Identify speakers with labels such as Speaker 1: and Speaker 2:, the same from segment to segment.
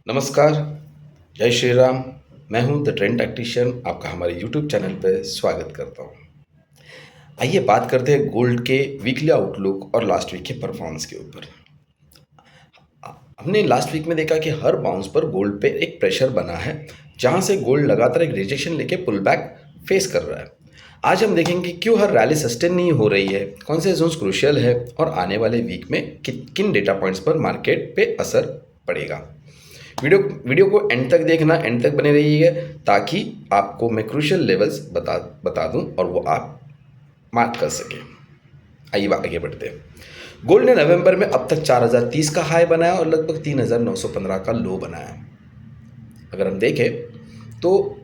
Speaker 1: नमस्कार, जय श्री राम। मैं हूं द ट्रेंड टैक्टिशियन, आपका हमारे यूट्यूब चैनल पे स्वागत करता हूं। आइए बात करते हैं गोल्ड के वीकली आउटलुक और लास्ट वीक के परफॉर्मेंस के ऊपर। हमने लास्ट वीक में देखा कि हर बाउंस पर गोल्ड पे एक प्रेशर बना है, जहां से गोल्ड लगातार एक रिजेक्शन लेके पुल बैक फेस कर रहा है। आज हम देखेंगे कि क्यों हर रैली सस्टेन नहीं हो रही है, कौन से जोन्स क्रूशियल है और आने वाले वीक में किन डेटा पॉइंट्स पर मार्केट पे असर पड़ेगा। वीडियो को एंड तक देखना, एंड तक बने रहिएगा, ताकि आपको मैं क्रूशियल लेवल्स बता दूं और वो आप मार्क कर सकें। आइए आगे बढ़ते हैं। गोल्ड ने नवंबर में अब तक 4030 का हाई बनाया और लगभग 3915 का लो बनाया। अगर हम देखें तो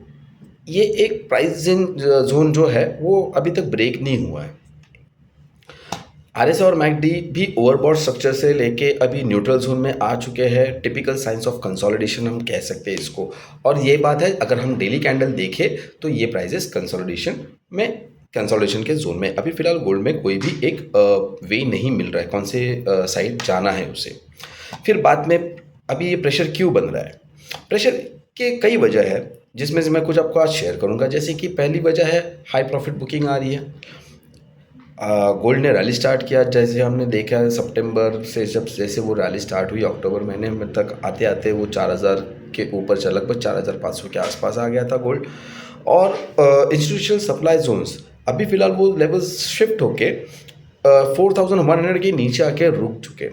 Speaker 1: ये एक प्राइसिंग जोन जो है वो अभी तक ब्रेक नहीं हुआ है। आरएसआई और मैकडी भी ओवरबॉट स्ट्रक्चर से लेके अभी न्यूट्रल जोन में आ चुके हैं। टिपिकल साइंस ऑफ कंसोलिडेशन हम कह सकते हैं इसको। और ये बात है, अगर हम डेली कैंडल देखें तो ये प्राइजेस कंसोलिडेशन के जोन में। अभी फिलहाल गोल्ड में कोई भी एक वे नहीं मिल रहा है कौन से साइड जाना है उसे। फिर बाद में अभी ये प्रेशर क्यों बन रहा है? प्रेशर के कई वजह है, जिसमें से मैं कुछ आपको आज शेयर करूंगा। जैसे कि पहली वजह है हाई प्रॉफिट बुकिंग आ रही है। गोल्ड ने रैली स्टार्ट किया, जैसे हमने देखा है सितंबर से, जैसे वो रैली स्टार्ट हुई अक्टूबर महीने में तक आते आते वो 4000 के ऊपर चला, लगभग 4500 के आसपास आ गया था गोल्ड। और इंस्टीट्यूशनल सप्लाई जोन्स अभी फिलहाल वो लेवल्स शिफ्ट होके 4100 के नीचे आके रुक चुके।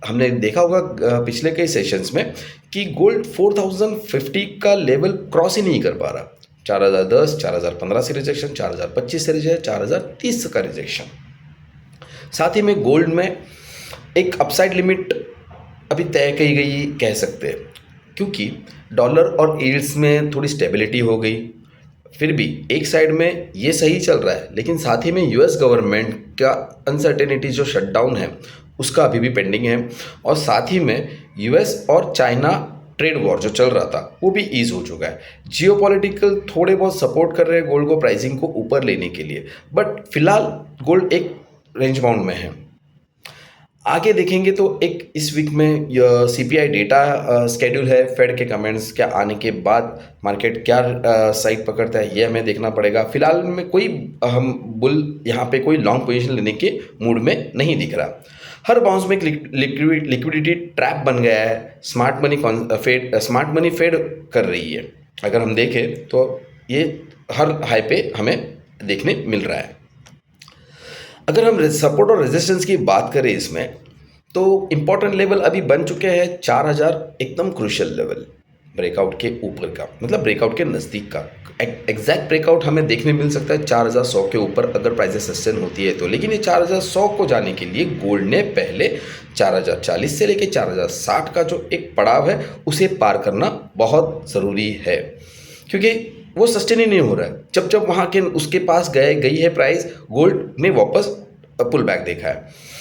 Speaker 1: हमने देखा होगा पिछले कई सेशंस में कि गोल्ड 4050 का लेवल क्रॉस ही नहीं कर पा रहा। 4010, 4015 से रिजेक्शन, 4025 से रिजेक्शन, 4030 का रिजेक्शन। साथ ही में गोल्ड में एक अपसाइड लिमिट अभी तय की गई कह सकते हैं, क्योंकि डॉलर और यील्ड्स में थोड़ी स्टेबिलिटी हो गई। फिर भी एक साइड में ये सही चल रहा है, लेकिन साथ ही में यूएस गवर्नमेंट का अनसर्टेनिटी जो शटडाउन है उसका अभी भी पेंडिंग है। और साथ ही में यूएस और चाइना ट्रेड वॉर जो चल रहा था वो भी ईज हो चुका है। जियोपॉलिटिकल थोड़े बहुत सपोर्ट कर रहे हैं गोल्ड को प्राइसिंग को ऊपर लेने के लिए, बट फिलहाल गोल्ड एक रेंज बाउंड में है। आगे देखेंगे तो एक इस वीक में सीपीआई डेटा स्केड्यूल है। फेड के कमेंट्स क्या आने के बाद मार्केट क्या साइड पकड़ता है ये हमें देखना पड़ेगा। फिलहाल में कोई हम बुल यहाँ पे कोई लॉन्ग पोजीशन लेने के मूड में नहीं दिख रहा। हर बाउंस में एक लिक्विडिटी ट्रैप बन गया है। स्मार्ट मनी फेड कर रही है। अगर हम देखें तो ये हर हाई पे हमें देखने मिल रहा है। अगर हम सपोर्ट और रेजिस्टेंस की बात करें इसमें, तो इम्पोर्टेंट लेवल अभी बन चुके हैं 4000, एकदम क्रूशियल लेवल ब्रेकआउट के ऊपर का, मतलब ब्रेकआउट के नज़दीक का। एग्जैक्ट ब्रेकआउट हमें देखने मिल सकता है 4100 के ऊपर अगर प्राइसेस सस्टेन होती है तो। लेकिन ये 4100 को जाने के लिए गोल्ड ने पहले 4040 से लेके 4060 का जो एक पड़ाव है उसे पार करना बहुत ज़रूरी है, क्योंकि वो सस्टेन ही नहीं हो रहा है। जब जब वहाँ के उसके पास गई है प्राइस, गोल्ड ने वापस पुल बैक देखा है।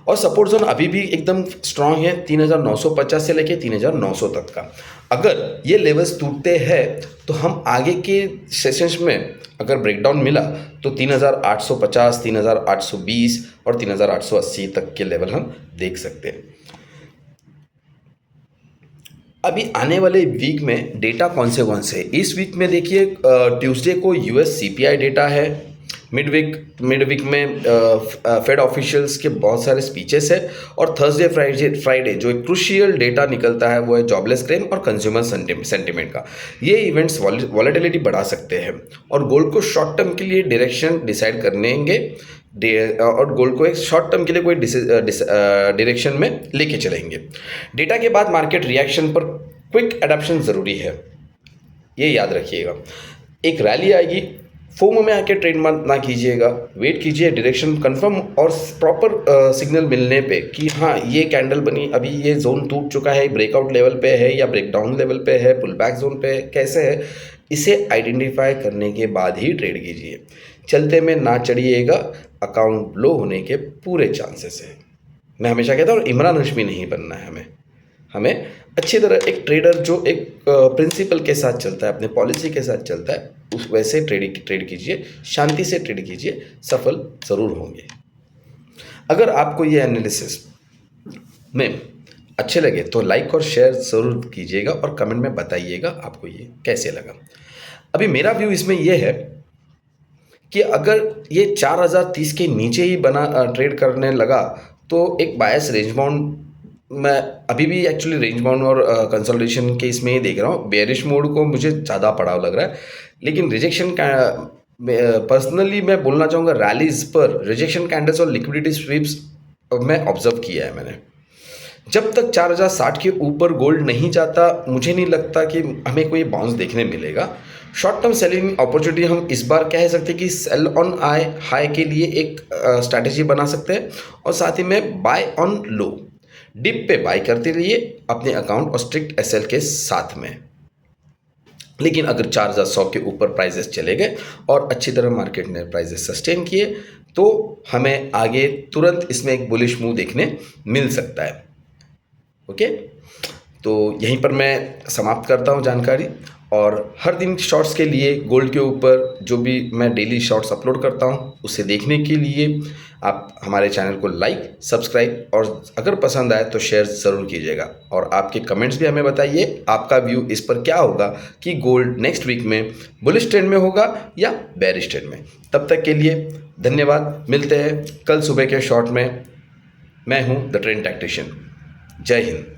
Speaker 1: और सपोर्ट जोन अभी भी एकदम स्ट्रांग है 3950 से लेके 3900 तक का। अगर ये लेवल्स टूटते हैं तो हम आगे के सेशंस में अगर ब्रेकडाउन मिला तो 3850, 3820 और 3880 तक के लेवल हम देख सकते हैं। अभी आने वाले वीक में डेटा कौन से इस वीक में देखिए, ट्यूसडे को यूएस सीपीआई डेटा है। मिड वीक में फेड ऑफिशियल्स के बहुत सारे स्पीचेस है। और थर्सडे फ्राइडे जो एक क्रूशियल डेटा निकलता है वो है जॉबलेस क्लेम और कंज्यूमर सेंटिमेंट का। ये इवेंट्स वॉलेटिलिटी बढ़ा सकते हैं और गोल्ड को शॉर्ट टर्म के लिए डायरेक्शन डिसाइड करेंगे और गोल्ड को एक शॉर्ट टर्म के लिए कोई डायरेक्शन में लेके चलेंगे। डेटा के बाद मार्केट रिएक्शन पर क्विक एडाप्शन ज़रूरी है, ये याद रखिएगा। एक रैली आएगी, फोमो में आके ट्रेड ना कीजिएगा, वेट कीजिए डायरेक्शन कंफर्म और प्रॉपर सिग्नल मिलने पे कि हाँ ये कैंडल बनी, अभी ये जोन टूट चुका है, ब्रेकआउट लेवल पे है या ब्रेकडाउन लेवल पे है, पुल बैक जोन पे कैसे है, इसे आइडेंटिफाई करने के बाद ही ट्रेड कीजिए। चलते में ना चढ़िएगा, अकाउंट ब्लो होने के पूरे चांसेस है। मैं हमेशा कहता हूँ इमरान हाशमी नहीं बनना है हमें अच्छी तरह एक ट्रेडर जो एक प्रिंसिपल के साथ चलता है, अपने पॉलिसी के साथ चलता है, उस वैसे ट्रेड कीजिए, शांति से ट्रेड कीजिए, सफल ज़रूर होंगे। अगर आपको ये एनालिसिस में अच्छे लगे तो लाइक और शेयर ज़रूर कीजिएगा और कमेंट में बताइएगा आपको ये कैसे लगा। अभी मेरा व्यू इसमें ये है कि अगर ये 4030 के नीचे ही ट्रेड करने लगा तो एक बायस रेंज बाउंड, मैं अभी भी एक्चुअली रेंज बाउंड और कंसोलिडेशन के इसमें ही देख रहा हूँ। बेयरिश मोड को मुझे ज़्यादा पड़ाव लग रहा है, लेकिन रिजेक्शन का पर्सनली मैं बोलना चाहूँगा रैलीज पर रिजेक्शन कैंडल्स और लिक्विडिटी स्वीप्स मैं ऑब्जर्व किया है मैंने। जब तक 4060 के ऊपर गोल्ड नहीं जाता मुझे नहीं लगता कि हमें कोई बाउंस देखने मिलेगा। शॉर्ट टर्म सेलिंग अपॉर्चुनिटी हम इस बार कह सकते हैं कि सेल ऑन आई हाई के लिए एक स्ट्रैटेजी बना सकते हैं, और साथ ही में बाय ऑन लो डिप पे बाय करते रहिए अपने अकाउंट और स्ट्रिक्ट एसएल के साथ में। लेकिन अगर 4100 के ऊपर प्राइजेस चले गए और अच्छी तरह मार्केट ने प्राइजेस सस्टेन किए तो हमें आगे तुरंत इसमें एक बुलिश मूव देखने मिल सकता है। ओके, तो यहीं पर मैं समाप्त करता हूँ जानकारी। और हर दिन शॉर्ट्स के लिए गोल्ड के ऊपर जो भी मैं डेली शॉर्ट्स अपलोड करता हूँ उसे देखने के लिए आप हमारे चैनल को लाइक सब्सक्राइब और अगर पसंद आए तो शेयर ज़रूर कीजिएगा। और आपके कमेंट्स भी हमें बताइए आपका व्यू इस पर क्या होगा कि गोल्ड नेक्स्ट वीक में बुलिश ट्रेंड में होगा या बेरिश ट्रेंड में। तब तक के लिए धन्यवाद, मिलते हैं कल सुबह के शॉर्ट में। मैं हूँ द ट्रेंड टैक्टिशियन। जय हिंद।